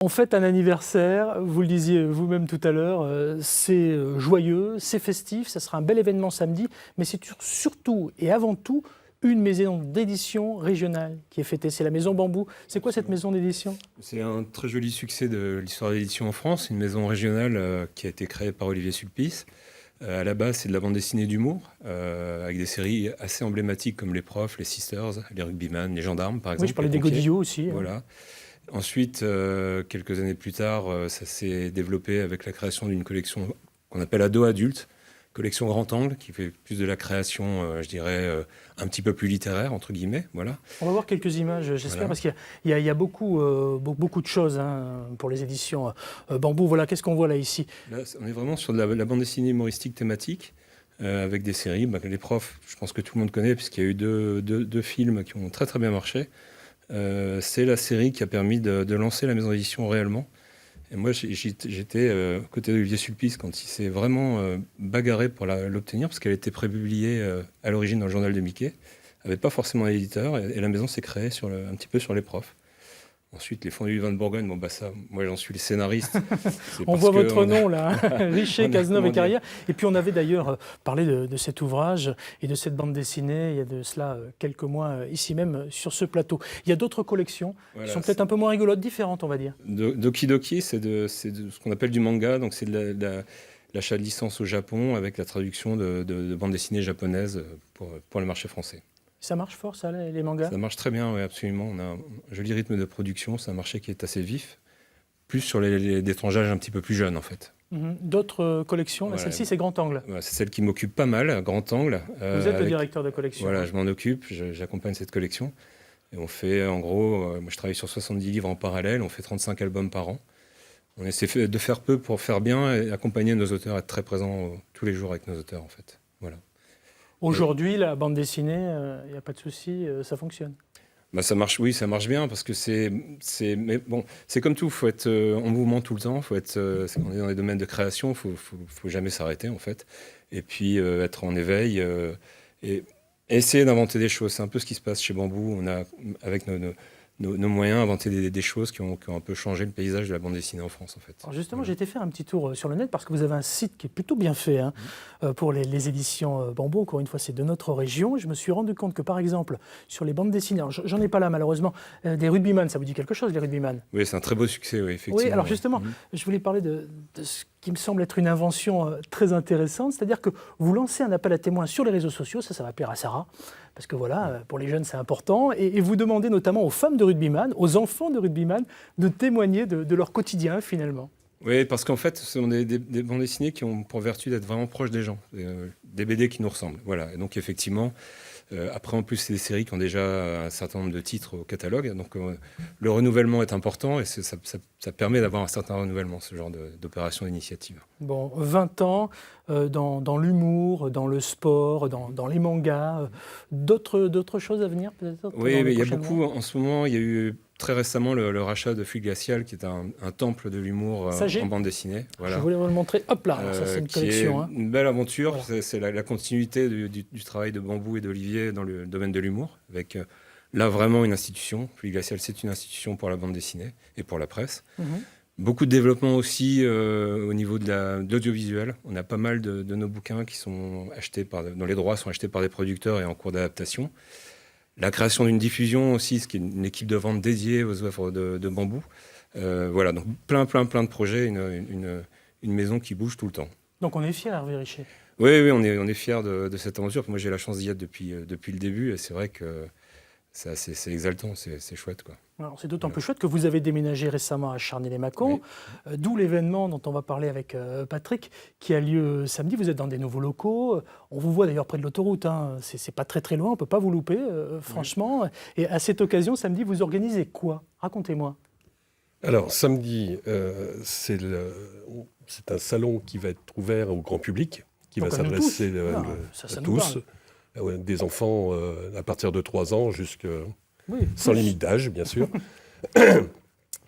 On fête un anniversaire, vous le disiez vous-même tout à l'heure, c'est joyeux, c'est festif, ça sera un bel événement samedi, mais c'est surtout et avant tout une maison d'édition régionale qui est fêtée, c'est la Maison Bambou. C'est quoi cette maison d'édition? C'est un très joli succès de l'histoire de l'édition en France, une maison régionale qui a été créée par Olivier Sulpice. À la base, c'est de la bande dessinée d'humour, avec des séries assez emblématiques comme Les Profs, Les Sisters, Les Rugbyman, Les Gendarmes, par exemple. Oui, je parlais des Godillots aussi. Voilà. Ensuite, quelques années plus tard, ça s'est développé avec la création d'une collection qu'on appelle Ado Adulte, collection grand angle, qui fait plus de la création, je dirais, un petit peu plus littéraire, entre guillemets. Voilà. On va voir quelques images, j'espère, voilà. Parce qu'il y a beaucoup de choses pour les éditions Bambou. Voilà, qu'est-ce qu'on voit là, ici? Là, on est vraiment sur de la bande dessinée humoristique thématique, avec des séries. Les Profs, je pense que tout le monde connaît, puisqu'il y a eu deux films qui ont très très bien marché. C'est la série qui a permis de lancer la maison d'édition réellement. Et moi, j'étais aux côtés d'Olivier Sulpice quand il s'est vraiment bagarré pour l'obtenir, parce qu'elle était prépubliée à l'origine dans le journal de Mickey. Elle n'avait pas forcément d'éditeur, et la maison s'est créée un petit peu sur les profs. Ensuite, les fondus du vin de Bourgogne, bon, ça, moi j'en suis le scénariste. On voit votre nom là, Richer, Cazeneuve et Carrière. Et puis on avait d'ailleurs parlé de cet ouvrage et de cette bande dessinée il y a de cela quelques mois ici même sur ce plateau. Il y a d'autres collections qui sont peut-être un peu moins rigolotes, différentes on va dire. Doki Doki, c'est de ce qu'on appelle du manga, donc c'est de l'achat de licence au Japon avec la traduction de bande dessinée japonaise pour le marché français. Ça marche fort, ça, les mangas? Ça marche très bien, oui, absolument. On a un joli rythme de production, c'est un marché qui est assez vif, plus sur des tranchages un petit peu plus jeunes, en fait. D'autres collections, voilà. Celle-ci, c'est Grand Angle. Voilà, c'est celle qui m'occupe pas mal, Grand Angle. Vous êtes le directeur de collection. Voilà, je m'en occupe, j'accompagne cette collection. Et on fait, en gros, moi je travaille sur 70 livres en parallèle, on fait 35 albums par an. On essaie de faire peu pour faire bien et accompagner nos auteurs, être très présents tous les jours avec nos auteurs, en fait. Voilà. Aujourd'hui, la bande dessinée, il n'y a pas de souci, ça fonctionne. Ça marche, oui, ça marche bien parce que mais bon, c'est comme tout, il faut être en mouvement tout le temps, on est dans les domaines de création, faut jamais s'arrêter en fait, et puis être en éveil et essayer d'inventer des choses. C'est un peu ce qui se passe chez Bambou. On a avec nos moyens inventé des choses qui ont un peu changé le paysage de la bande dessinée en France en fait. Alors justement, j'ai été faire un petit tour sur le net parce que vous avez un site qui est plutôt bien fait pour les éditions Bambou. Encore une fois, c'est de notre région. Et je me suis rendu compte que par exemple, sur les bandes dessinées, j'en ai pas là malheureusement, des Rugbyman, ça vous dit quelque chose les Rugbyman? Oui, c'est un très beau succès, oui, effectivement. Oui, alors justement, je voulais parler de ce qui me semble être une invention très intéressante, c'est-à-dire que vous lancez un appel à témoins sur les réseaux sociaux, ça va plaire à Sarah, parce que voilà, pour les jeunes c'est important, et vous demandez notamment aux femmes de rugbyman, aux enfants de rugbyman, de témoigner de leur quotidien finalement. Oui, parce qu'en fait, ce sont des bandes dessinées qui ont pour vertu d'être vraiment proches des gens, des BD qui nous ressemblent. Voilà. Et donc effectivement, après en plus c'est des séries qui ont déjà un certain nombre de titres au catalogue, donc le renouvellement est important et ça permet d'avoir un certain renouvellement, ce genre d'opération d'initiative. Bon, 20 ans dans l'humour, dans le sport, dans les mangas, d'autres choses à venir peut-être? Oui, mais il y a beaucoup, en ce moment, il y a eu très récemment le rachat de Fluide Glacial, qui est un temple de l'humour en bande dessinée. Voilà. Je voulais vous le montrer. Hop là, ça c'est une collection. Une belle aventure, voilà. C'est la continuité du travail de Bambou et d'Olivier dans le domaine de l'humour, avec là vraiment une institution. Fluide Glacial, c'est une institution pour la bande dessinée et pour la presse. Beaucoup de développement aussi au niveau de l'audiovisuel. On a pas mal de nos bouquins qui sont achetés dont les droits sont achetés par des producteurs et en cours d'adaptation. La création d'une diffusion aussi, ce qui est une équipe de vente dédiée aux œuvres de Bambou. Voilà, donc plein de projets, une maison qui bouge tout le temps. Donc on est fiers, Hervé Richer. Oui, on est fiers de cette aventure. Moi, j'ai la chance d'y être depuis le début, et c'est vrai que c'est exaltant, c'est chouette, quoi. Alors, c'est d'autant plus chouette que vous avez déménagé récemment à Charnay-les-Mâcons, d'où l'événement dont on va parler avec Patrick, qui a lieu samedi. Vous êtes dans des nouveaux locaux. On vous voit d'ailleurs près de l'autoroute. C'est pas très loin, on ne peut pas vous louper, franchement. Et à cette occasion, samedi, vous organisez quoi? Racontez-moi. Alors, samedi, c'est un salon qui va être ouvert au grand public, qui va s'adresser à tous, des enfants à partir de 3 ans sans limite d'âge, bien sûr.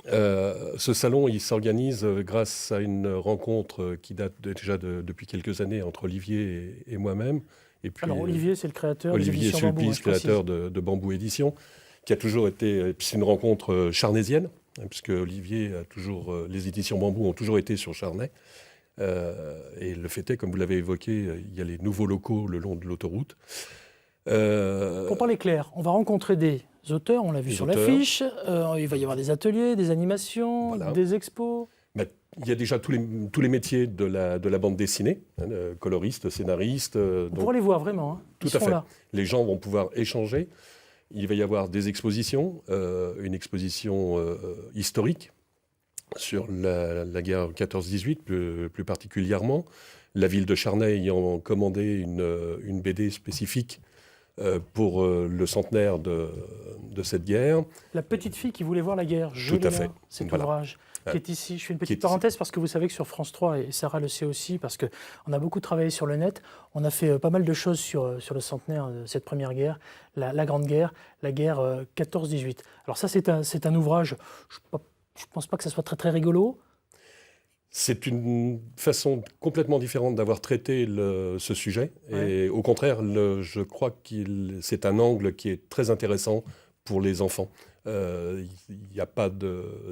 Ce salon, il s'organise grâce à une rencontre qui date déjà depuis quelques années entre Olivier et moi-même. Et puis, alors, Olivier, c'est le créateur Olivier des éditions Sulpice, créateur de Bambou Édition, qui a toujours été... C'est une rencontre charnésienne. puisque Olivier a toujours, les éditions Bambou ont toujours été sur Charnay. Et le fait est, comme vous l'avez évoqué, il y a les nouveaux locaux le long de l'autoroute. Pour parler clair, on va rencontrer des auteurs, on l'a vu sur l'affiche, il va y avoir des ateliers, des animations, voilà, des expos. Mais il y a déjà tous les métiers de la bande dessinée, coloristes, scénaristes. On pourra les voir vraiment. Tout à fait. Là. Les gens vont pouvoir échanger. Il va y avoir des expositions, une exposition historique sur la guerre 14-18 plus particulièrement. La ville de Charnay ayant commandé une BD spécifique pour le centenaire de cette guerre. La petite fille qui voulait voir la guerre, tout à fait. Cet ouvrage qui est ici. Je fais une petite parenthèse parce que vous savez que sur France 3, et Sarah le sait aussi, parce qu'on a beaucoup travaillé sur le net, on a fait pas mal de choses sur le centenaire de cette première guerre, la Grande Guerre, la guerre 14-18. Alors ça, c'est un ouvrage, je ne pense pas que ça soit très très rigolo. C'est une façon complètement différente d'avoir traité ce sujet. Ouais. Et au contraire, je crois que c'est un angle qui est très intéressant pour les enfants.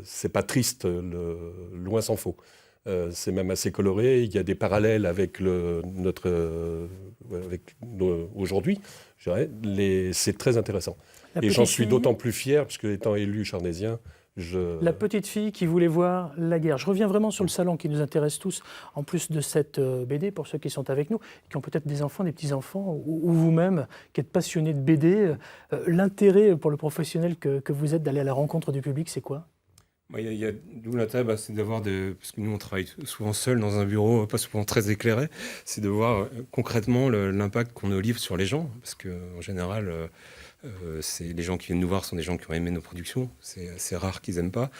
C'est pas triste, loin s'en faut. C'est même assez coloré. Il y a des parallèles avec aujourd'hui. Je dirais. C'est très intéressant. Et j'en suis d'autant plus fier, puisque étant élu charnaisien, La petite fille qui voulait voir la guerre. Je reviens vraiment sur le salon qui nous intéresse tous, en plus de cette BD, pour ceux qui sont avec nous, qui ont peut-être des enfants, des petits-enfants, ou vous-même, qui êtes passionnés de BD. L'intérêt pour le professionnel que vous êtes d'aller à la rencontre du public, c'est quoi ? D'où l'intérêt, c'est d'avoir parce que nous on travaille souvent seul dans un bureau, pas souvent très éclairé, c'est de voir concrètement l'impact qu'on a au livre sur les gens, parce qu'en général, les gens qui viennent nous voir sont des gens qui ont aimé nos productions, c'est rare qu'ils n'aiment pas.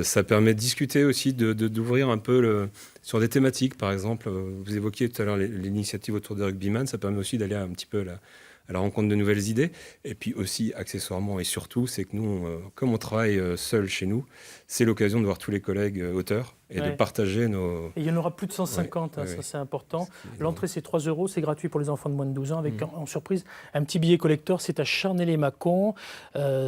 Ça permet de discuter aussi, d'ouvrir un peu sur des thématiques, par exemple, vous évoquiez tout à l'heure l'initiative autour de Rugbyman, ça permet aussi d'aller un petit peu à la rencontre de nouvelles idées. Et puis aussi, accessoirement et surtout, c'est que nous, comme on travaille seul chez nous, c'est l'occasion de voir tous les collègues auteurs et de partager nos... Et il y en aura plus de 150, ça c'est important. L'entrée c'est 3 €, c'est gratuit pour les enfants de moins de 12 ans, avec en surprise un petit billet collector. C'est à Charnay-les-Mâcons,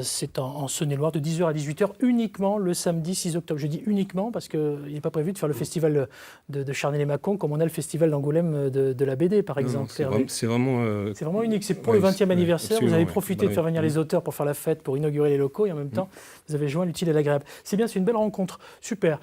c'est en Saône-et-Loire, de 10h à 18h, uniquement le samedi 6 octobre. Je dis uniquement parce qu'il n'est pas prévu de faire le festival de Charnay-les-Mâcons comme on a le festival d'Angoulême de la BD, par exemple. C'est vraiment unique, c'est pour le 20e anniversaire. Vous avez profité de faire venir les auteurs pour faire la fête, pour inaugurer les locaux, et en même temps, vous avez joint l'utile et l'agréable. C'est bien, c'est une belle rencontre. Super.